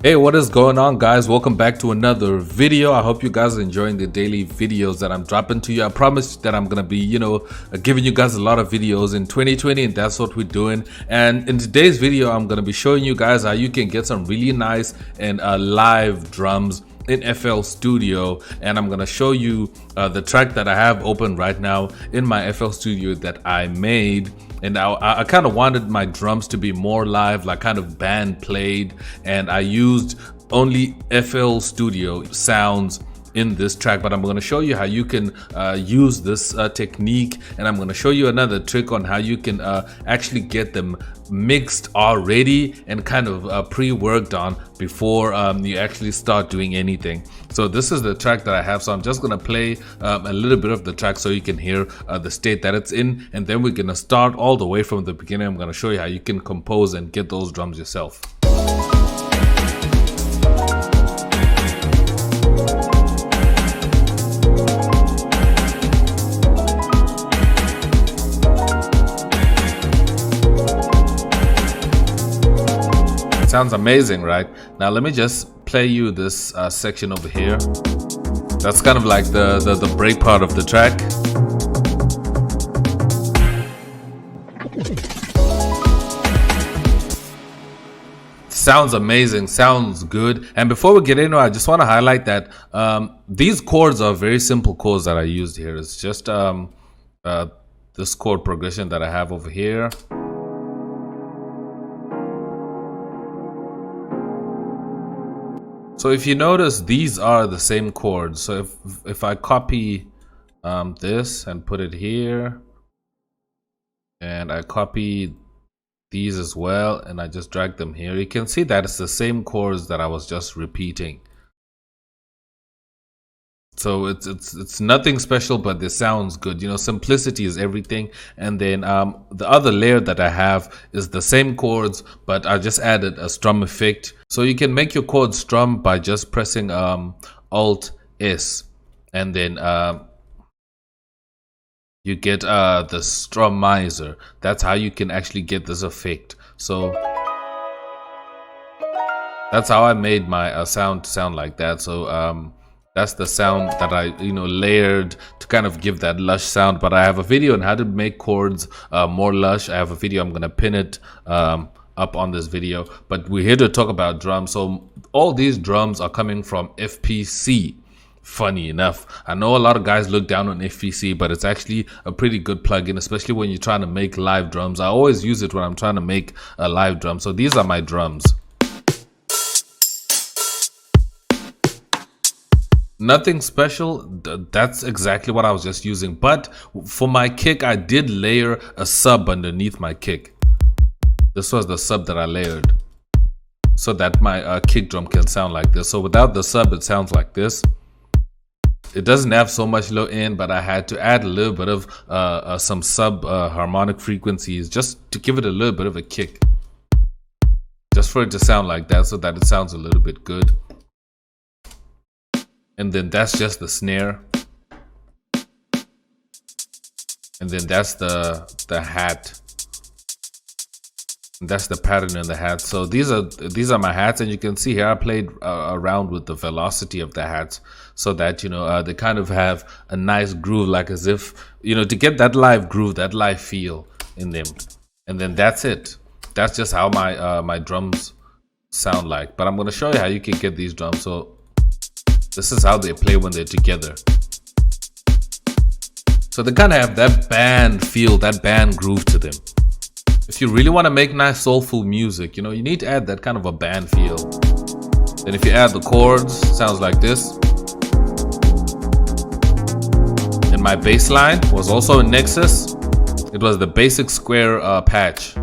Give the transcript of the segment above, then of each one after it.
Hey, what is going on, guys? Welcome back to another video. I hope you guys are enjoying the daily videos that I'm dropping to you. I promise that I'm gonna be giving you guys a lot of videos in 2020, and that's what we're doing. And in today's video, I'm gonna be showing you guys how you can get some really nice and live drums in FL Studio, and I'm gonna show you the track that I have open right now in my FL Studio that I made. And I kind of wanted my drums to be more live, like kind of band played, and I used only FL Studio sounds in this track. But I'm going to show you how you can use this technique, and I'm going to show you another trick on how you can actually get them mixed already and kind of pre-worked on before you actually start doing anything. So this is the track that I have, so I'm just going to play a little bit of the track so you can hear the state that it's in, and then we're going to start all the way from the beginning. I'm going to show you how you can compose and get those drums yourself. Sounds amazing, right? Now let me just play you this section over here. That's kind of like the break part of the track. Sounds amazing, sounds good. And before we get into it, I just want to highlight that these chords are very simple chords that I used here. It's just this chord progression that I have over here. So if you notice, these are the same chords. So if I copy this and put it here, and I copy these as well, and I just drag them here, you can see that it's the same chords that I was just repeating. So it's nothing special, but this sounds good. You know, simplicity is everything. And then the other layer that I have is the same chords, but I just added a strum effect. So you can make your chords strum by just pressing Alt S, and then you get the strumizer. That's how you can actually get this effect. So that's how I made my sound like that. So that's the sound that I layered to kind of give that lush sound. But I have a video on how to make chords more lush. I have a video, I'm gonna pin it up on this video. But we're here to talk about drums. So all these drums are coming from FPC. Funny enough, I know a lot of guys look down on FPC, but it's actually a pretty good plugin, especially when you're trying to make live drums. I always use it when I'm trying to make a live drum. So these are my drums. Nothing special. That's exactly what I was just using. But for my kick, I did layer a sub underneath my kick. This was the sub that I layered so that my kick drum can sound like this. So without the sub, it sounds like this. It doesn't have so much low end, but I had to add a little bit of some sub harmonic frequencies just to give it a little bit of a kick, just for it to sound like that, so that it sounds a little bit good. And then that's just the snare, and then that's the hat, and that's the pattern in the hat. So these are my hats, and you can see here I played around with the velocity of the hats so that they kind of have a nice groove, like as if to get that live groove, that live feel in them. And then that's it. That's just how my drums sound like. But I'm going to show you how you can get these drums. So this is how they play when they're together. So they kind of have that band feel, that band groove to them. If you really want to make nice soulful music, you need to add that kind of a band feel. Then if you add the chords, it sounds like this. And my bass line was also in Nexus. It was the basic square patch.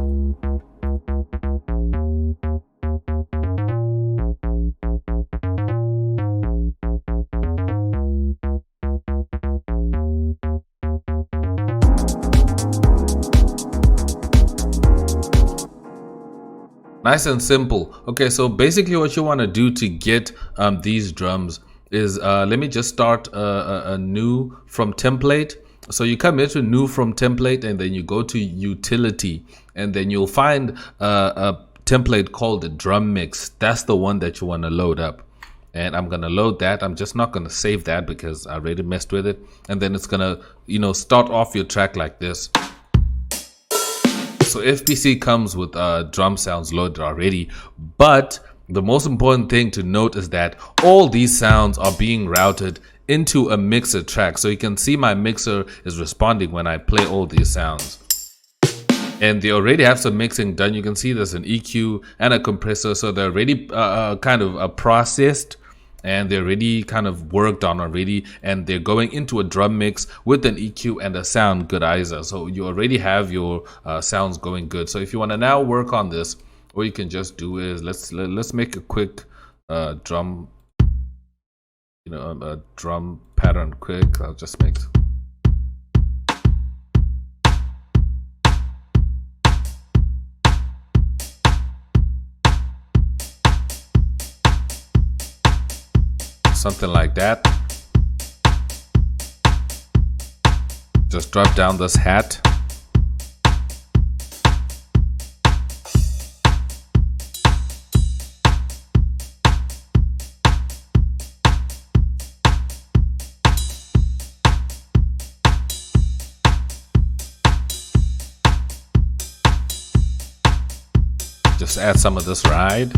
Nice and simple. Okay, so basically what you want to do to get these drums is let me just start a new from template. So you come into new from template, and then you go to utility, and then you'll find a template called the drum mix. That's the one that you want to load up. And I'm going to load that. I'm just not going to save that because I already messed with it. And then it's going to, start off your track like this. So FBC comes with drum sounds loaded already. But the most important thing to note is that all these sounds are being routed into a mixer track. So you can see my mixer is responding when I play all these sounds. And they already have some mixing done. You can see there's an EQ and a compressor. So they're already kind of processed, and they're already kind of worked on already. And they're going into a drum mix with an EQ and a sound goodizer. So you already have your sounds going good. So if you want to now work on this, what you can just do is let's make a quick drum, a drum pattern quick. I'll just make something like that. Just drop down this hat. Just add some of this ride.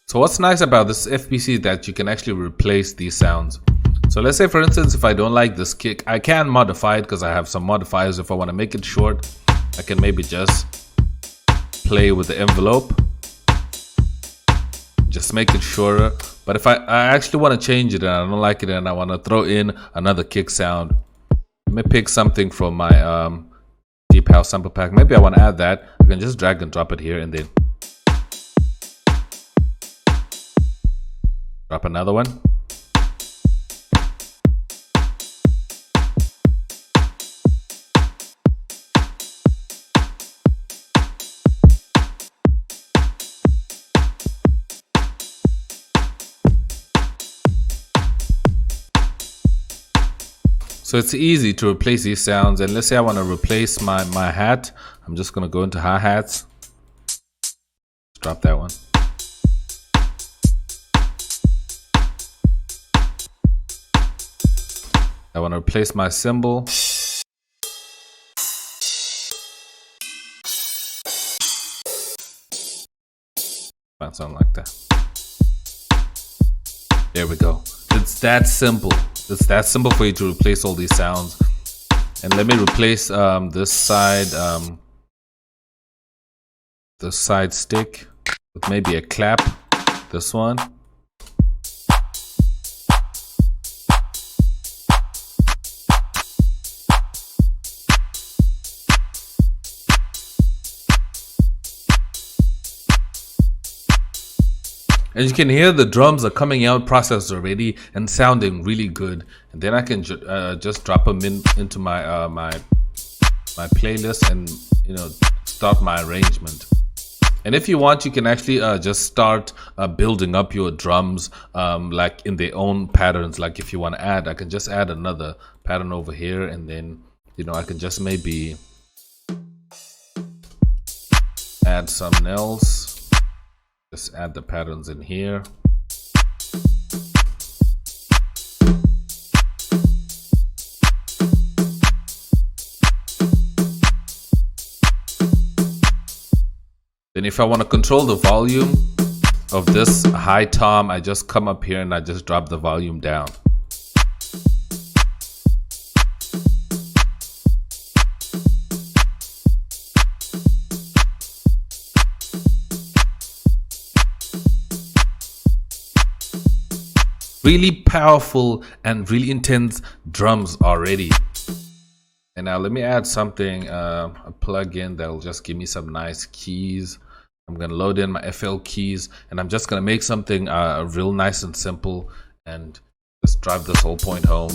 So what's nice about this FBC is that you can actually replace these sounds. So let's say, for instance, if I don't like this kick, I can modify it because I have some modifiers. If I want to make it short, I can maybe just play with the envelope. Just make it shorter. But if I actually want to change it and I don't like it and I want to throw in another kick sound, let me pick something from my Deep House sample pack. Maybe I want to add that. I can just drag and drop it here and then drop another one. So it's easy to replace these sounds. And let's say I want to replace my hat. I'm just going to go into hi-hats. Drop that one. I want to replace my cymbal. Find something like that. There we go. It's that simple. It's that simple for you to replace all these sounds. And let me replace this side stick with maybe a clap. This one. And you can hear the drums are coming out processed already and sounding really good. And then I can just drop them into my my playlist and start my arrangement. And if you want, you can actually just start building up your drums like in their own patterns. Like if you want to add, I can just add another pattern over here, and then I can just maybe add something else. Just add the patterns in here. Then if I want to control the volume of this high tom, I just come up here and I just drop the volume down. Really powerful and really intense drums already. And now let me add something, a plugin that will just give me some nice keys. I'm going to load in my FL keys, and I'm just going to make something real nice and simple and just drive this whole point home.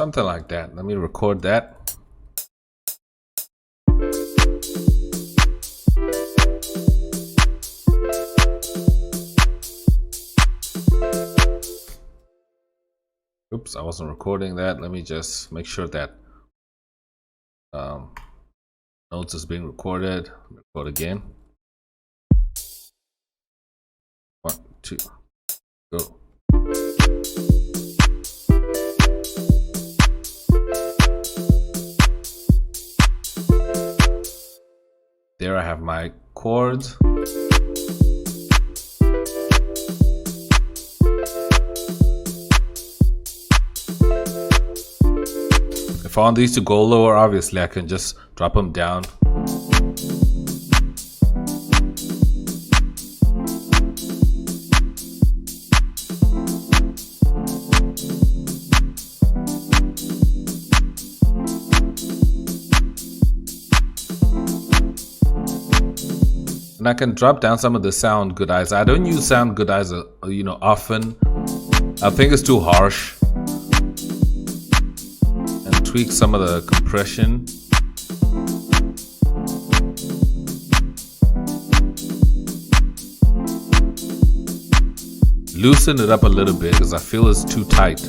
something like that. Let me record that. Oops, I wasn't recording that. Let me just make sure that notes is being recorded. Record again. 1, 2, go. There I have my chords. If I want these to go lower, obviously I can just drop them down. And I can drop down some of the sound good eyes. I don't use sound good eyes, often. I think it's too harsh. And tweak some of the compression. Loosen it up a little bit because I feel it's too tight.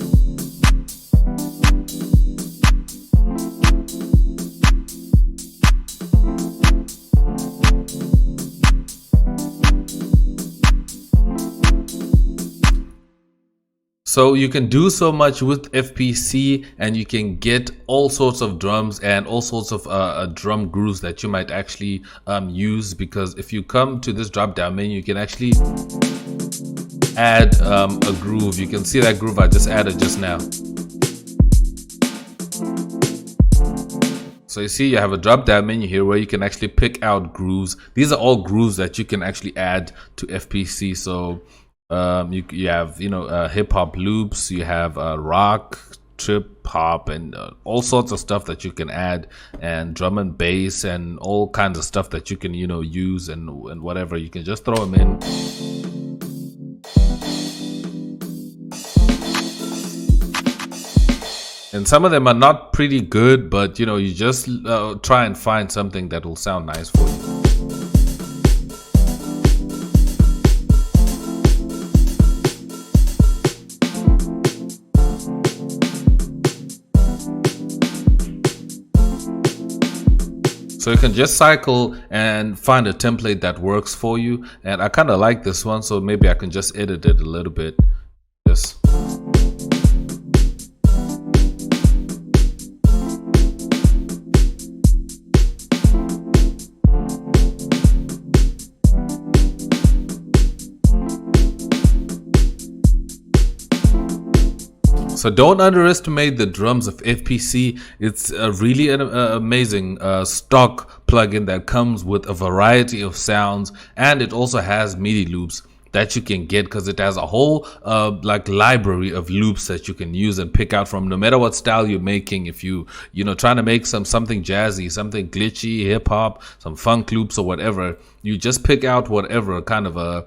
So you can do so much with FPC, and you can get all sorts of drums and all sorts of drum grooves that you might actually use, because if you come to this drop down menu, you can actually add a groove. You can see that groove I just added just now. So you see you have a drop down menu here where you can actually pick out grooves. These are all grooves that you can actually add to FPC. So you have hip hop loops, you have rock, trip hop, and all sorts of stuff that you can add, and drum and bass, and all kinds of stuff that you can use, and whatever, you can just throw them in. And some of them are not pretty good, but you just try and find something that will sound nice for you. So you can just cycle and find a template that works for you. And I kind of like this one, so maybe I can just edit it a little bit. So don't underestimate the drums of FPC. It's a really amazing stock plugin that comes with a variety of sounds, and it also has MIDI loops that you can get, because it has a whole library of loops that you can use and pick out from, no matter what style you're making. If you trying to make something jazzy, something glitchy, hip hop, some funk loops or whatever, you just pick out whatever kind of a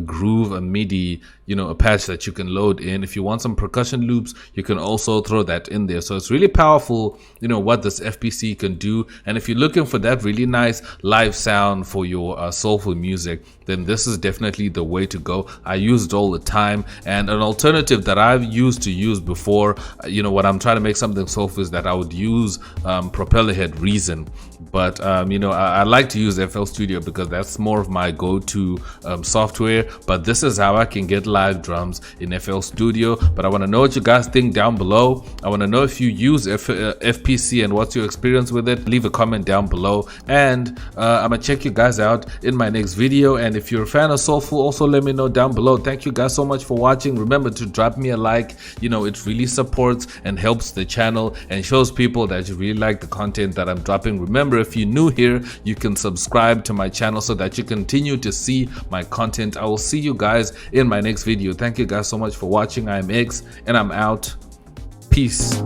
groove, a MIDI, a patch that you can load in. If you want some percussion loops, you can also throw that in there. So it's really powerful, what this FPC can do. And if you're looking for that really nice live sound for your soulful music, then this is definitely the way to go. I use it all the time. And an alternative that I've used to use before, when I'm trying to make something soulful, is that I would use Propellerhead Reason. But I like to use FL Studio because that's more of my go-to software. But this is how I can get live drums in FL Studio. But I want to know what you guys think down below. I want to know if you use FPC and what's your experience with it. Leave a comment down below, and I'm gonna check you guys out in my next video. And if you're a fan of Soulful, also let me know down below. Thank you guys so much for watching. Remember to drop me a like. It really supports and helps the channel and shows people that you really like the content that I'm dropping. Remember, if you're new here, you can subscribe to my channel so that you continue to see my content. I will see you guys in my next video. Thank you guys so much for watching. I'm X, and I'm out. Peace.